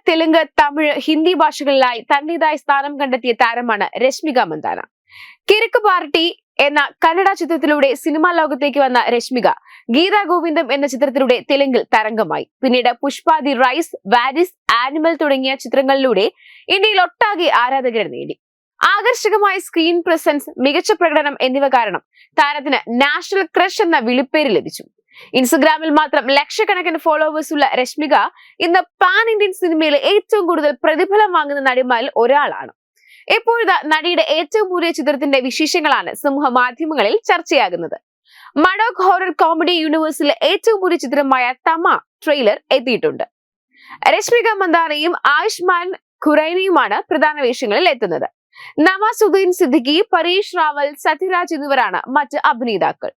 തെലുങ്ക്, തമിഴ്, ഹിന്ദി ഭാഷകളിലായി തന്റേതായ സ്ഥാനം കണ്ടെത്തിയ താരമാണ് രശ്മിക മന്ദാന. കിറുക്ക് പാർട്ടി എന്ന കന്നഡ ചിത്രത്തിലൂടെ സിനിമാ ലോകത്തേക്ക് വന്ന രശ്മിക ഗീതാ ഗോവിന്ദം എന്ന ചിത്രത്തിലൂടെ തെലുങ്കിൽ തരംഗമായി. പിന്നീട് Pushpa, the rice, Waris, animal തുടങ്ങിയ ചിത്രങ്ങളിലൂടെ ഇന്ത്യയിൽ ഒട്ടാകെ ആരാധകരെ നേടി. ആകർഷകമായ സ്ക്രീൻ പ്രസൻസ്, മികച്ച പ്രകടനം എന്നിവ കാരണം താരത്തിന് നാഷണൽ ക്രഷ് എന്ന വിളിപ്പേര് ലഭിച്ചു. ഇൻസ്റ്റഗ്രാമിൽ മാത്രം ലക്ഷക്കണക്കിന് ഫോളോവേഴ്സ് ഉള്ള രശ്മിക ഇന്ന് പാൻ ഇന്ത്യൻ സിനിമയിലെ ഏറ്റവും കൂടുതൽ പ്രതിഫലം വാങ്ങുന്ന നടിമാരിൽ ഒരാളാണ്. ഇപ്പോഴത്തെ നടിയുടെ ഏറ്റവും പുതിയ ചിത്രത്തിന്റെ വിശേഷങ്ങളാണ് സമൂഹ മാധ്യമങ്ങളിൽ ചർച്ചയാകുന്നത്. മഡോക് ഹൊറർ കോമഡി യൂണിവേഴ്സിലെ ഏറ്റവും പുതിയ ചിത്രമായ തമ ട്രെയിലർ എത്തിയിട്ടുണ്ട്. രശ്മിക മന്ദാനയും ആയുഷ്മാൻ ഖുറൈനയുമാണ് പ്രധാന വേഷങ്ങളിൽ എത്തുന്നത്. നവാസുദ്ദീൻ സിദ്ദിഖി, പരീഷ് റാവൽ, സത്യരാജ് എന്നിവരാണ് മറ്റ് അഭിനേതാക്കൾ.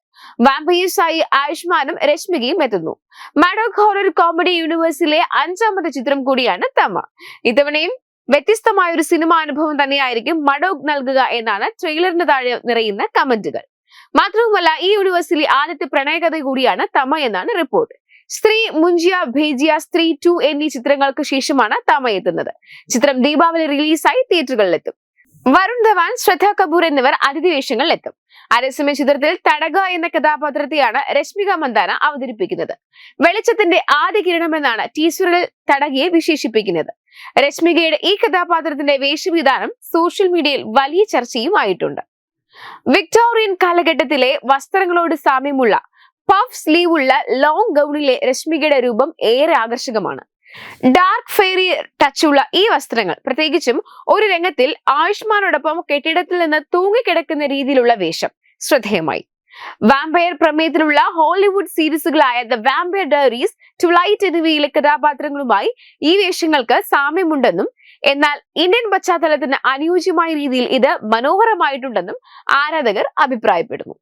വാമ്പയേഴ്സായി ആയുഷ്മാനും രശ്മികയും എത്തുന്നു. മഡോക് ഹൊറർ കോമഡി യൂണിവേഴ്സിലെ 5ാമത്തെ ചിത്രം കൂടിയാണ് തമ. ഇത്തവണയും വ്യത്യസ്തമായ ഒരു സിനിമ അനുഭവം തന്നെയായിരിക്കും മഡോക് നൽകുക എന്നാണ് ട്രെയിലറിന് താഴെ നിറയുന്ന കമന്റുകൾ. മാത്രവുമല്ല, ഈ യൂണിവേഴ്സിലെ ആദ്യത്തെ പ്രണയകഥ കൂടിയാണ് തമ എന്നാണ് റിപ്പോർട്ട്. സ്ത്രീ, മുഞ്ചിയ, ഭേജിയ, സ്ത്രീ 2 എന്നീ ചിത്രങ്ങൾക്ക് ശേഷമാണ് തമ എത്തുന്നത്. ചിത്രം ദീപാവലി റിലീസായി തിയേറ്ററുകളിലെത്തും. വരുൺ ധവാൻ, ശ്രദ്ധ കപൂർ എന്നിവർ അതിഥിവേഷങ്ങളിൽ എത്തും. അതേസമയം ചിത്രത്തിൽ തടക എന്ന കഥാപാത്രത്തെയാണ് രശ്മിക മന്ദാന അവതരിപ്പിക്കുന്നത്. വെളിച്ചത്തിന്റെ ആദ്യ കിരണം എന്നാണ് ടീസറിൽ തടകയെ വിശേഷിപ്പിക്കുന്നത്. രശ്മികയുടെ ഈ കഥാപാത്രത്തിന്റെ വേഷവിധാനം സോഷ്യൽ മീഡിയയിൽ വലിയ ചർച്ചയും ആയിട്ടുണ്ട്. വിക്ടോറിയൻ കാലഘട്ടത്തിലെ വസ്ത്രങ്ങളോട് സാമ്യമുള്ള പഫ് സ്ലീവ് ഉള്ള ലോങ് ഗൗണിലെ രശ്മികയുടെ രൂപം ഏറെ ആകർഷകമാണ്. ഡാർക്ക് ഫെയറി ടച്ചുള്ള ഈ വസ്ത്രങ്ങൾ, പ്രത്യേകിച്ചും ഒരു രംഗത്തിൽ ആയുഷ്മാനോടൊപ്പം കെട്ടിടത്തിൽ നിന്ന് തൂങ്ങിക്കിടക്കുന്ന രീതിയിലുള്ള വേഷം ശ്രദ്ധേയമായി. വാമ്പയർ പ്രമേയത്തിലുള്ള ഹോളിവുഡ് സീരീസുകളായ ദ വാമ്പയർ ഡയറീസ്, ട്വിലൈറ്റ് എന്നിവയിലെ കഥാപാത്രങ്ങളുമായി ഈ വേഷങ്ങൾക്ക് സാമ്യമുണ്ടെന്നും എന്നാൽ ഇന്ത്യൻ പശ്ചാത്തലത്തിന് അനുയോജ്യമായ രീതിയിൽ ഇത് മനോഹരമായിട്ടുണ്ടെന്നും ആരാധകർ അഭിപ്രായപ്പെടുന്നു.